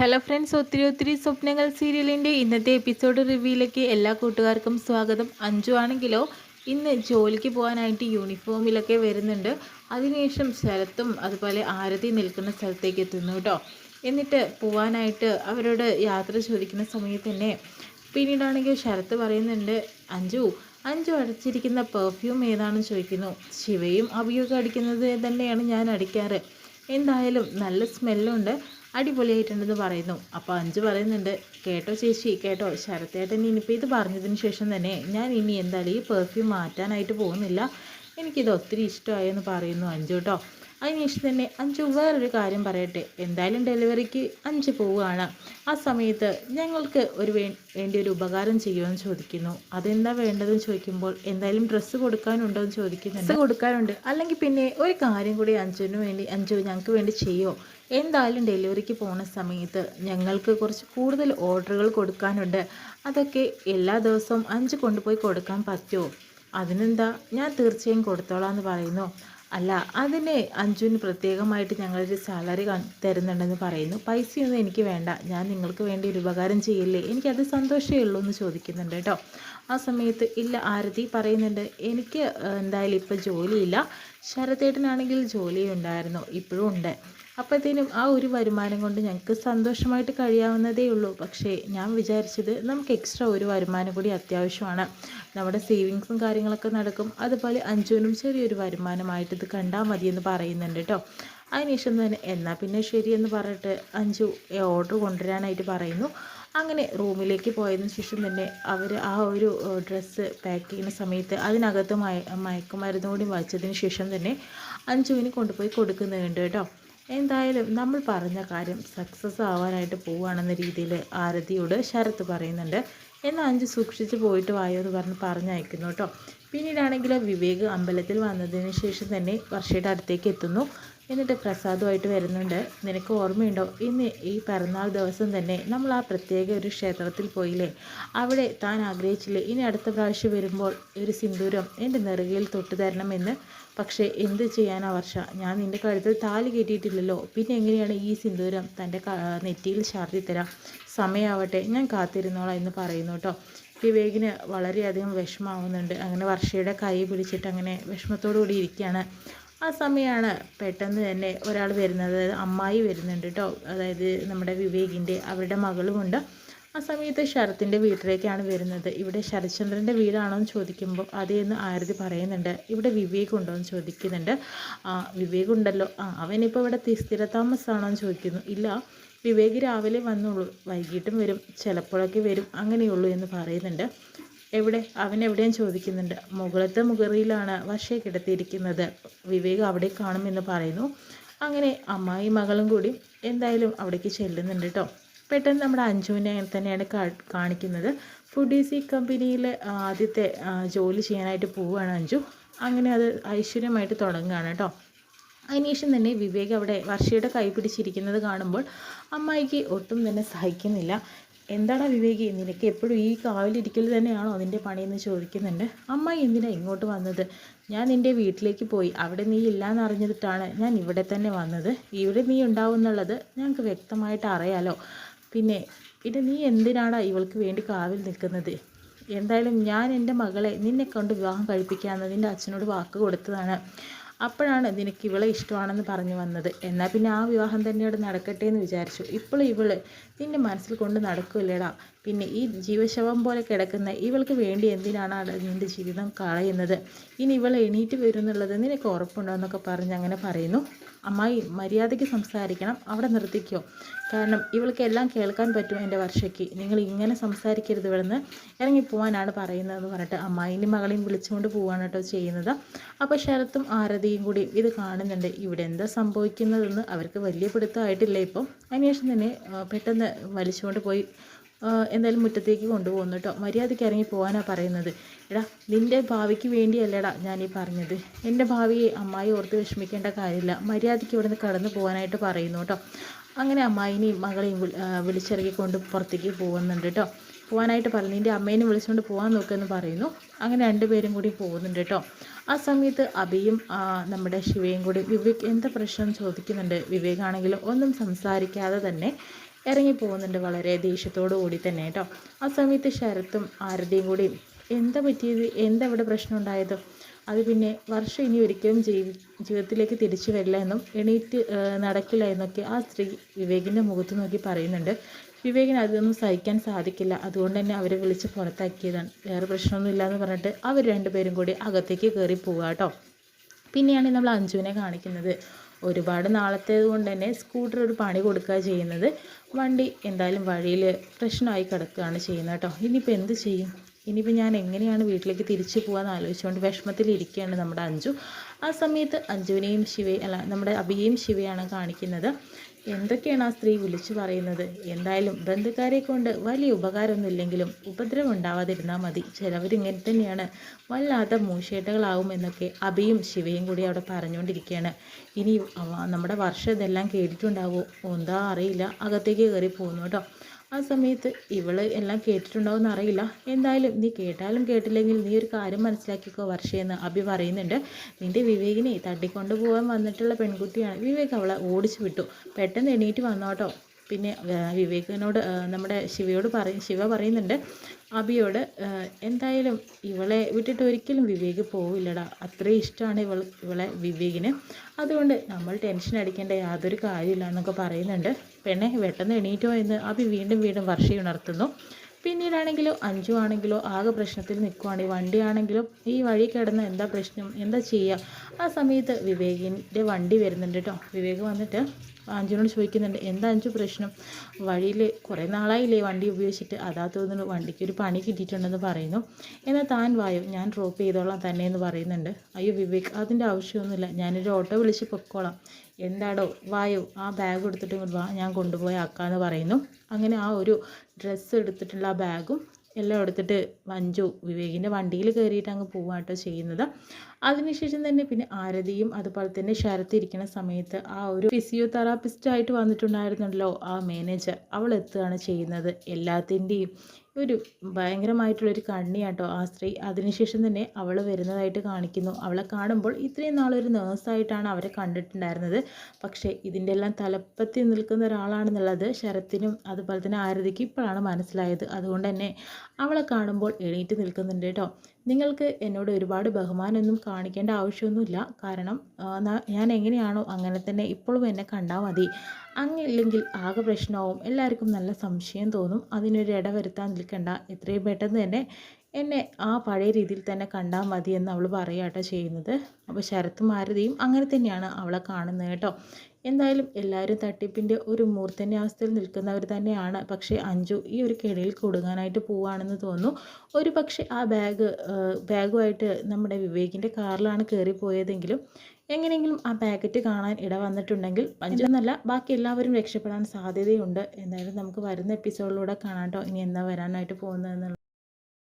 Hello friends, ഒത്തിരി സ്വപ്നങ്ങൾ സീരിയലിൻ്റെ ഇന്നത്തെ എപ്പിസോഡ് റിവ്യൂയിലേക്ക് എല്ലാ കൂട്ടുകാർക്കും സ്വാഗതം. അഞ്ജു ആണെങ്കിലോ ഇന്ന് ജോലിക്ക് പോകാനായിട്ട് യൂണിഫോമിലൊക്കെ വരുന്നുണ്ട്. അതിനുശേഷം ശരത്തും അതുപോലെ ആരതി നിൽക്കുന്ന സ്ഥലത്തേക്ക് എത്തുന്നു കേട്ടോ. എന്നിട്ട് പോകാനായിട്ട് അവരോട് യാത്ര ചോദിക്കുന്ന സമയത്ത് തന്നെ പിന്നീടാണെങ്കിൽ ശരത്ത് പറയുന്നുണ്ട്, അഞ്ജു അഞ്ജു അടിച്ചിരിക്കുന്ന പെർഫ്യൂം ഏതാണെന്ന് ചോദിക്കുന്നു. ശിവയും അഭിയൊക്കെ അടിക്കുന്നത് തന്നെയാണ് ഞാൻ അടിക്കാറ്. എന്തായാലും നല്ല സ്മെല്ലുണ്ട്, അടിപൊളിയായിട്ടുണ്ടെന്ന് പറയുന്നു. അപ്പോൾ അഞ്ച് പറയുന്നുണ്ട്, കേട്ടോ ചേച്ചി കേട്ടോ, ശരത്തേട്ടൻ ഇനിയിപ്പോൾ ഇത് പറഞ്ഞതിന് ശേഷം തന്നെ ഞാൻ ഇനി എന്തായാലും ഈ പെർഫ്യൂം മാറ്റാനായിട്ട് പോകുന്നില്ല, എനിക്കിത് ഒത്തിരി ഇഷ്ടമായെന്ന് പറയുന്നു അഞ്ചു കേട്ടോ. അതിനുശേഷം തന്നെ അഞ്ചു വേറൊരു കാര്യം പറയട്ടെ, എന്തായാലും ഡെലിവറിക്ക് അഞ്ച് പോവുകയാണ്. ആ സമയത്ത് ഞങ്ങൾക്ക് വേണ്ടി ഒരു ഉപകാരം ചെയ്യുമെന്ന് ചോദിക്കുന്നു. അതെന്താ വേണ്ടതെന്ന് ചോദിക്കുമ്പോൾ എന്തായാലും ഡ്രസ്സ് കൊടുക്കാനുണ്ടോ എന്ന് ചോദിക്കുന്നുണ്ട്. കൊടുക്കാനുണ്ട്, അല്ലെങ്കിൽ പിന്നെ ഒരു കാര്യം കൂടി അഞ്ചുവിന് വേണ്ടി ഞങ്ങൾക്ക് വേണ്ടി ചെയ്യോ. എന്തായാലും ഡെലിവറിക്ക് പോകുന്ന സമയത്ത് ഞങ്ങൾക്ക് കുറച്ച് കൂടുതൽ ഓർഡറുകൾ കൊടുക്കാനുണ്ട്. അതൊക്കെ എല്ലാ ദിവസവും അഞ്ച് കൊണ്ടുപോയി കൊടുക്കാൻ പറ്റുമോ? അതിനെന്താ, ഞാൻ തീർച്ചയായും കൊടുത്തോളാം എന്ന് പറയുന്നു. അല്ല, അതിന് അഞ്ജുവിന് പ്രത്യേകമായിട്ട് ഞങ്ങളൊരു സാലറി തരുന്നുണ്ടെന്ന് പറയുന്നു. പൈസയൊന്നും എനിക്ക് വേണ്ട, ഞാൻ നിങ്ങൾക്ക് വേണ്ടി ഒരു ഉപകാരം ചെയ്യില്ലേ, എനിക്കത് സന്തോഷമേ ഉള്ളൂ എന്ന് ചോദിക്കുന്നുണ്ട് കേട്ടോ. ആ സമയത്ത് ഇല്ല, ആരതി പറയുന്നുണ്ട്, എനിക്ക് എന്തായാലും ഇപ്പോൾ ജോലിയില്ല. ശരത്തേട്ടനാണെങ്കിൽ ജോലിയുണ്ടായിരുന്നു, ഇപ്പോഴും ഉണ്ട്. അപ്പോഴത്തേനും ആ ഒരു വരുമാനം കൊണ്ട് ഞങ്ങൾക്ക് സന്തോഷമായിട്ട് കഴിയാവുന്നതേ ഉള്ളൂ. പക്ഷേ ഞാൻ വിചാരിച്ചത് നമുക്ക് എക്സ്ട്രാ ഒരു വരുമാനം കൂടി അത്യാവശ്യമാണ്. നമ്മുടെ സേവിങ്സും കാര്യങ്ങളൊക്കെ നടക്കും. അതുപോലെ അഞ്ജുവിനും ചെറിയൊരു വരുമാനമായിട്ട് ഇത് കണ്ടാൽ മതിയെന്ന് പറയുന്നുണ്ട് കേട്ടോ. അതിനുശേഷം തന്നെ എന്നാൽ പിന്നെ ശരിയെന്ന് പറഞ്ഞിട്ട് അഞ്ജു ഓർഡർ കൊണ്ടുവരാനായിട്ട് പറയുന്നു. അങ്ങനെ റൂമിലേക്ക് പോയതിനു ശേഷം തന്നെ അവർ ആ ഒരു ഡ്രസ്സ് പാക്ക് ചെയ്യുന്ന സമയത്ത് അതിനകത്ത് മയക്കുമരുന്ന് കൂടി വച്ചതിന് ശേഷം തന്നെ അഞ്ജുവിന് കൊണ്ടുപോയി കൊടുക്കുന്നുണ്ട് കേട്ടോ. എന്തായാലും നമ്മൾ പറഞ്ഞ കാര്യം സക്സസ് ആവാനായിട്ട് പോവുകയാണെന്ന രീതിയിൽ ആരതിയോട് ശരത്ത് പറയുന്നുണ്ട്. എന്നാൽ അഞ്ച് സൂക്ഷിച്ച് പോയിട്ട് വായോ എന്ന് പറഞ്ഞയക്കുന്നു കേട്ടോ. പിന്നീടാണെങ്കിൽ വിവേക് അമ്പലത്തിൽ വന്നതിന് ശേഷം തന്നെ വർഷയുടെ അടുത്തേക്ക് എത്തുന്നു. എന്നിട്ട് പ്രസാദമായിട്ട് വരുന്നുണ്ട്. നിനക്ക് ഓർമ്മയുണ്ടോ, ഇന്ന് ഈ പിറന്നാൾ ദിവസം തന്നെ നമ്മൾ ആ പ്രത്യേക ഒരു ക്ഷേത്രത്തിൽ പോയില്ലേ, അവിടെ താൻ ആഗ്രഹിച്ചില്ലേ ഇനി അടുത്ത പ്രാവശ്യം വരുമ്പോൾ ഒരു സിന്ദൂരം എൻ്റെ നെറുകയിൽ തൊട്ട് തരണമെന്ന്. പക്ഷേ എന്ത് ചെയ്യാനാ വർഷ, ഞാൻ നിൻ്റെ കഴുത്തിൽ താലി കെട്ടിയിട്ടില്ലല്ലോ, പിന്നെ എങ്ങനെയാണ് ഈ സിന്ദൂരം തൻ്റെ നെറ്റിയിൽ ചാർത്തി തരാം. സമയമാവട്ടെ, ഞാൻ കാത്തിരുന്നോളാം എന്ന് പറയുന്നു കേട്ടോ. വിവേകിന് വളരെയധികം വിഷമാവുന്നുണ്ട്. അങ്ങനെ വർഷയുടെ കൈ പിടിച്ചിട്ട് അങ്ങനെ വിഷമത്തോടു കൂടി ഇരിക്കുകയാണ്. ആ സമയമാണ് പെട്ടെന്ന് തന്നെ ഒരാൾ വരുന്നത്, അതായത് അമ്മായി വരുന്നുണ്ട് കേട്ടോ. അതായത് നമ്മുടെ വിവേകിൻ്റെ അവരുടെ മകളുമുണ്ട്. ആ സമയത്ത് ശരത്തിൻ്റെ വീട്ടിലേക്കാണ് വരുന്നത്. ഇവിടെ ശരത്ചന്ദ്രൻ്റെ വീടാണോ എന്ന് ചോദിക്കുമ്പോൾ അതേന്ന് ആരതി പറയുന്നുണ്ട്. ഇവിടെ വിവേക് ഉണ്ടോ എന്ന് ചോദിക്കുന്നുണ്ട്. വിവേക് ഉണ്ടല്ലോ, അവനിപ്പോൾ ഇവിടെ സ്ഥിരതാമസമാണോ എന്ന് ചോദിക്കുന്നു. ഇല്ല, വിവേക് രാവിലെ വന്നുള്ളൂ, വൈകിട്ടും വരും, ചിലപ്പോഴൊക്കെ വരും, അങ്ങനെയുള്ളൂ എന്ന് പറയുന്നുണ്ട്. അവൻ എവിടെയും ചോദിക്കുന്നുണ്ട്. മുകളത്തെ മുറിയിലാണ് വർഷയെ കിടത്തിയിരിക്കുന്നത്, വിവേക് അവിടെ കാണുമെന്ന് പറയുന്നു. അങ്ങനെ അമ്മായി മകളും കൂടി എന്തായാലും അവിടേക്ക് ചെല്ലുന്നുണ്ട് കേട്ടോ. പെട്ടെന്ന് നമ്മുടെ അഞ്ജുവിനെ തന്നെയാണ് കാണിക്കുന്നത്. ഫുഡീസി കമ്പനിയിൽ ആദ്യത്തെ ജോലി ചെയ്യാനായിട്ട് പോവുകയാണ് അഞ്ജു. അങ്ങനെ അത് ഐശ്വര്യമായിട്ട് തുടങ്ങുകയാണ് കേട്ടോ. അതിനുശേഷം തന്നെ വിവേക് അവിടെ വർഷയുടെ കൈ പിടിച്ചിരിക്കുന്നത് കാണുമ്പോൾ അമ്മായിക്ക് ഒട്ടും തന്നെ സഹിക്കുന്നില്ല. എന്താടാ വിവേകി, നിനക്ക് എപ്പോഴും ഈ കാവിലിരിക്കൽ തന്നെയാണോ അതിൻ്റെ പണിയെന്ന് ചോദിക്കുന്നുണ്ട്. അമ്മായി എന്തിനാണ് ഇങ്ങോട്ട് വന്നത്? ഞാൻ നിൻ്റെ വീട്ടിലേക്ക് പോയി, അവിടെ നീ ഇല്ലയെന്ന് അറിഞ്ഞിട്ടാണ് ഞാൻ ഇവിടെ തന്നെ വന്നത്. ഇവിടെ നീ ഉണ്ടാവും എന്നുള്ളത് ഞങ്ങൾക്ക് വ്യക്തമായിട്ട് അറിയാലോ. പിന്നെ നീ എന്തിനാടാ ഇവൾക്ക് വേണ്ടി കാവിൽ നിൽക്കുന്നത്? എന്തായാലും ഞാൻ എൻ്റെ മകളെ നിന്നെ കൊണ്ട് വിവാഹം കഴിപ്പിക്കാമെന്ന് നിൻ്റെ അച്ഛനോട് വാക്ക് കൊടുത്തതാണ്. അപ്പോഴാണ് നിനക്ക് ഇവളെ ഇഷ്ടമാണെന്ന് പറഞ്ഞു വന്നത്. എന്നാൽ പിന്നെ ആ വിവാഹം തന്നെ അവിടെ നടക്കട്ടെ എന്ന് വിചാരിച്ചു. ഇപ്പോൾ ഇവള് നിൻ്റെ മനസ്സിൽ കൊണ്ട് നടക്കില്ലേടാ. പിന്നെ ഈ ജീവശവം പോലെ കിടക്കുന്ന ഇവൾക്ക് വേണ്ടി എന്തിനാണ് നിൻ്റെ ജീവിതം കളയുന്നത്? ഇനി ഇവൾ എണീറ്റ് വരും എന്നുള്ളത് നിനക്ക് ഉറപ്പുണ്ടോ എന്നൊക്കെ പറഞ്ഞ് അങ്ങനെ പറയുന്നു. അമ്മായി മര്യാദയ്ക്ക് സംസാരിക്കണം, അവിടെ നിർത്തിക്കോ. കാരണം ഇവൾക്ക് എല്ലാം കേൾക്കാൻ പറ്റും എൻ്റെ വർഷയ്ക്ക്. നിങ്ങൾ ഇങ്ങനെ സംസാരിക്കരുത്, ഇവിടെ നിന്ന് ഇറങ്ങിപ്പോവാനാണ് പറയുന്നതെന്ന് പറഞ്ഞിട്ട് അമ്മായിൻ്റെ മകളെയും വിളിച്ചുകൊണ്ട് പോവാണ് കേട്ടോ ചെയ്യുന്നത്. അപ്പോൾ ശരത്തും ആരതിയും കൂടി ഇത് കാണുന്നുണ്ട്. ഇവിടെ എന്താ സംഭവിക്കുന്നതെന്ന് അവർക്ക് വലിയ പിടുത്തമായിട്ടില്ല ഇപ്പം. അതിനുശേഷം തന്നെ പെട്ടെന്ന് വലിച്ചുകൊണ്ട് പോയി എന്തായാലും മുറ്റത്തേക്ക് കൊണ്ടുപോകുന്നു കേട്ടോ. മര്യാദയ്ക്ക് ഇറങ്ങി പോകാനാണ് പറയുന്നത്. എടാ, നിൻ്റെ ഭാവിക്ക് വേണ്ടിയല്ലേടാ ഞാനീ പറഞ്ഞത്. എൻ്റെ ഭാവിയെ അമ്മായി ഓർത്ത് വിഷമിക്കേണ്ട കാര്യമില്ല, മര്യാദയ്ക്ക് ഇവിടെ നിന്ന് കടന്നു പോകാനായിട്ട് പറയുന്നു കേട്ടോ. അങ്ങനെ അമ്മായിനെയും മകളെയും വിളിച്ചിറങ്ങിക്കൊണ്ട് പുറത്തേക്ക് പോകുന്നുണ്ട് കേട്ടോ. പോകാനായിട്ട് പറഞ്ഞു, നിൻ്റെ അമ്മേനെ വിളിച്ചുകൊണ്ട് പോകാൻ നോക്കുമെന്ന് പറയുന്നു. അങ്ങനെ രണ്ടുപേരും കൂടി പോകുന്നുണ്ട് കേട്ടോ. ആ സമയത്ത് അബിയും നമ്മുടെ ശിവയും കൂടി വിവേക് എന്താ പ്രശ്നം ചോദിക്കുന്നുണ്ട്. വിവേകാണെങ്കിൽ ഒന്നും സംസാരിക്കാതെ തന്നെ ഇറങ്ങി പോകുന്നുണ്ട് വളരെ ദേഷ്യത്തോടു കൂടി തന്നെ കേട്ടോ. ആ സമയത്ത് ശരത്തും ആരതിയും കൂടി എന്താ പറ്റിയത്, എന്താ ഇവിടെ പ്രശ്നം ഉണ്ടായത്, അത് പിന്നെ വർഷം ഇനി ഒരിക്കലും ജീവിതത്തിലേക്ക് തിരിച്ചു വരില്ല എന്നും എണീറ്റ് നടക്കില്ല എന്നൊക്കെ ആ സ്ത്രീ വിവേകിൻ്റെ മുഖത്ത് നോക്കി പറയുന്നുണ്ട്. വിവേകിന് അതൊന്നും സഹിക്കാൻ സാധിക്കില്ല, അതുകൊണ്ട് തന്നെ അവരെ വിളിച്ച് പുറത്താക്കിയതാണ്, വേറെ പ്രശ്നമൊന്നുമില്ല എന്ന് പറഞ്ഞിട്ട് അവർ രണ്ടുപേരും കൂടി അകത്തേക്ക് കയറി പോവുക കേട്ടോ. പിന്നെയാണ് നമ്മൾ അഞ്ജുവിനെ കാണിക്കുന്നത്. ഒരുപാട് നാളത്തേത് കൊണ്ട് തന്നെ സ്കൂട്ടർ ഒരു പണി കൊടുക്കുക ചെയ്യുന്നത്. വണ്ടി എന്തായാലും വഴിയിൽ പ്രശ്നമായി കിടക്കുകയാണ് ചെയ്യുന്നത് കേട്ടോ. ഇനിയിപ്പോൾ എന്ത് ചെയ്യും, ഇനിയിപ്പോൾ ഞാൻ എങ്ങനെയാണ് വീട്ടിലേക്ക് തിരിച്ചു പോകാമെന്ന് ആലോചിച്ചുകൊണ്ട് വിഷമത്തിലിരിക്കുകയാണ് നമ്മുടെ അഞ്ജു. ആ സമയത്ത് അഞ്ജുവിനെയും നമ്മുടെ അഭിയെയും ശിവയാണ് കാണിക്കുന്നത്. എന്തൊക്കെയാണ് ആ സ്ത്രീ വിളിച്ചു പറയുന്നത്. എന്തായാലും ബന്ധുക്കാരെ കൊണ്ട് വലിയ ഉപകാരമൊന്നുമില്ലെങ്കിലും ഉപദ്രവം ഉണ്ടാവാതിരുന്നാൽ മതി, ചിലവരിങ്ങനെ തന്നെയാണ്, വല്ലാത്ത മൂശേട്ടകളാവും എന്നൊക്കെ അഭിയും ശിവയും കൂടി അവിടെ പറഞ്ഞുകൊണ്ടിരിക്കുകയാണ്. ഇനി നമ്മുടെ വർഷം ഇതെല്ലാം കേട്ടിട്ടുണ്ടാവുമോ, എന്താ അറിയില്ല, അകത്തേക്ക് കയറി പോകുന്നു കേട്ടോ. ആ സമയത്ത് ഇവള് എല്ലാം കേട്ടിട്ടുണ്ടാവുമെന്ന് അറിയില്ല. എന്തായാലും നീ കേട്ടാലും കേട്ടില്ലെങ്കിൽ നീ ഒരു കാര്യം മനസ്സിലാക്കിക്കോ വർഷയെന്ന് അഭി പറയുന്നുണ്ട്. നിൻ്റെ വിവേകിനെ തട്ടിക്കൊണ്ടു പോകാൻ വന്നിട്ടുള്ള പെൺകുട്ടിയാണ്. വിവേക് അവളെ ഓടിച്ചു വിട്ടു, പെട്ടെന്ന് എണീറ്റ് വന്നോട്ടോ. പിന്നെ വിവേകിനോട് നമ്മുടെ ശിവ പറയുന്നുണ്ട് അഭിയോട്, എന്തായാലും ഇവളെ വിട്ടിട്ട് ഒരിക്കലും വിവേക് പോവില്ലടാ, അത്രയും ഇഷ്ടമാണ് ഇവളെ വിവേകിന്, അതുകൊണ്ട് നമ്മൾ ടെൻഷൻ അടിക്കേണ്ട യാതൊരു കാര്യമില്ല എന്നൊക്കെ പറയുന്നുണ്ട്. പെണ്ണെ പെട്ടെന്ന് എണീറ്റോ എന്ന് അഭി വീണ്ടും വർഷയെ ഉണർത്തുന്നു. പിന്നീടാണെങ്കിലോ അഞ്ജു ആണെങ്കിലോ ആകെ പ്രശ്നത്തിൽ നിൽക്കുവാണ്. ഈ വണ്ടിയാണെങ്കിലും ഈ വഴി കിടന്ന് എന്താ പ്രശ്നം, എന്താ ചെയ്യുക. ആ സമയത്ത് വിവേകിൻ്റെ വണ്ടി വരുന്നുണ്ട് കേട്ടോ. വിവേക് വന്നിട്ട് അഞ്ജുനോട് ചോദിക്കുന്നുണ്ട്, എന്താ അഞ്ജു പ്രശ്നം, വഴിയിൽ കുറേ നാളായില്ലേ വണ്ടി ഉപയോഗിച്ചിട്ട്, അതാ തോന്നുന്നു വണ്ടിക്ക് ഒരു പണി കിട്ടിയിട്ടുണ്ടെന്ന് പറയുന്നു. എന്നാൽ താൻ വായോ, ഞാൻ ഡ്രോപ്പ് ചെയ്തോളാം തന്നെ എന്ന് പറയുന്നുണ്ട്. അയ്യോ വിവേക്, അതിൻ്റെ ആവശ്യമൊന്നുമില്ല, ഞാനൊരു ഓട്ടോ വിളിച്ച് പൊക്കോളാം, എന്താടോ വായോ, ആ ബാഗ് എടുത്തിട്ട് വാ, ഞാൻ കൊണ്ടുപോയി ആക്കാമെന്ന് പറയുന്നു. അങ്ങനെ ആ ഒരു ഡ്രസ്സ് എടുത്തിട്ടുള്ള ആ ബാഗും എല്ലാം എടുത്തിട്ട് അഞ്ജു വിവേകിൻ്റെ വണ്ടിയിൽ കയറിയിട്ട് അങ്ങ് പോവാട്ടോ ചെയ്യുന്നത്. അതിനുശേഷം തന്നെ പിന്നെ ആരതിയും അതുപോലെ തന്നെ ശരത്ത് ഇരിക്കുന്ന സമയത്ത് ആ ഒരു ഫിസിയോതെറാപ്പിസ്റ്റായിട്ട് വന്നിട്ടുണ്ടായിരുന്നല്ലോ ആ മാനേജർ, അവൾ എത്തുകയാണ് ചെയ്യുന്നത്. എല്ലാത്തിൻ്റെയും ഒരു ഭയങ്കരമായിട്ടുള്ളൊരു കണ്ണിയാട്ടോ ആ സ്ത്രീ. അതിനുശേഷം തന്നെ അവൾ വരുന്നതായിട്ട് കാണിക്കുന്നു. അവളെ കാണുമ്പോൾ ഇത്രയും നാളൊരു നേഴ്സായിട്ടാണ് അവരെ കണ്ടിട്ടുണ്ടായിരുന്നത്, പക്ഷേ ഇതിൻ്റെ എല്ലാം തലപ്പത്തി നിൽക്കുന്ന ഒരാളാണെന്നുള്ളത് ശരത്തിനും അതുപോലെ തന്നെ ആരതിക്കും ഇപ്പോഴാണ് മനസ്സിലായത്. അതുകൊണ്ട് തന്നെ അവളെ കാണുമ്പോൾ എണീറ്റ് നിൽക്കുന്നുണ്ട് കേട്ടോ. നിങ്ങൾക്ക് എന്നോട് ഒരുപാട് ബഹുമാനമൊന്നും കാണിക്കേണ്ട ആവശ്യമൊന്നുമില്ല, കാരണം ഞാൻ എങ്ങനെയാണോ അങ്ങനെ തന്നെ ഇപ്പോഴും എന്നെ കണ്ടാൽ മതി, അങ്ങില്ലെങ്കിൽ ആകെ പ്രശ്നമാവും, എല്ലാവർക്കും നല്ല സംശയം തോന്നും, അതിനൊരു ഇട വരുത്താൻ നിൽക്കണ്ട, എത്രയും പെട്ടെന്ന് തന്നെ എന്നെ ആ പഴയ രീതിയിൽ തന്നെ കണ്ടാൽ മതി എന്ന് അവൾ പറയാട്ടോ ചെയ്യുന്നത്. അപ്പോൾ ശരത്തും ആരതിയും അങ്ങനെ തന്നെയാണ് അവളെ കാണുന്നത് കേട്ടോ. എന്തായാലും എല്ലാവരും തട്ടിപ്പിൻ്റെ ഒരു മൂർധന്യാവസ്ഥയിൽ നിൽക്കുന്നവർ തന്നെയാണ്. പക്ഷേ അഞ്ജു ഈ ഒരു കെണിയിൽ കുടുങ്ങാനായിട്ട് പോവുകയാണെന്ന് തോന്നുന്നു. ഒരു പക്ഷേ ആ ബാഗുമായിട്ട് നമ്മുടെ വിവേകിൻ്റെ കാറിലാണ് കയറിപ്പോയതെങ്കിലും എങ്ങനെയെങ്കിലും ആ പാക്കറ്റ് കാണാൻ ഇട വന്നിട്ടുണ്ടെങ്കിൽ അഞ്ജു എന്നല്ല ബാക്കി എല്ലാവരും രക്ഷപ്പെടാൻ സാധ്യതയുണ്ട്. എന്തായാലും നമുക്ക് വരുന്ന എപ്പിസോഡിലൂടെ കാണാം കേട്ടോ ഇനി എന്താ വരാനായിട്ട് പോകുന്നതെന്നുള്ളത്.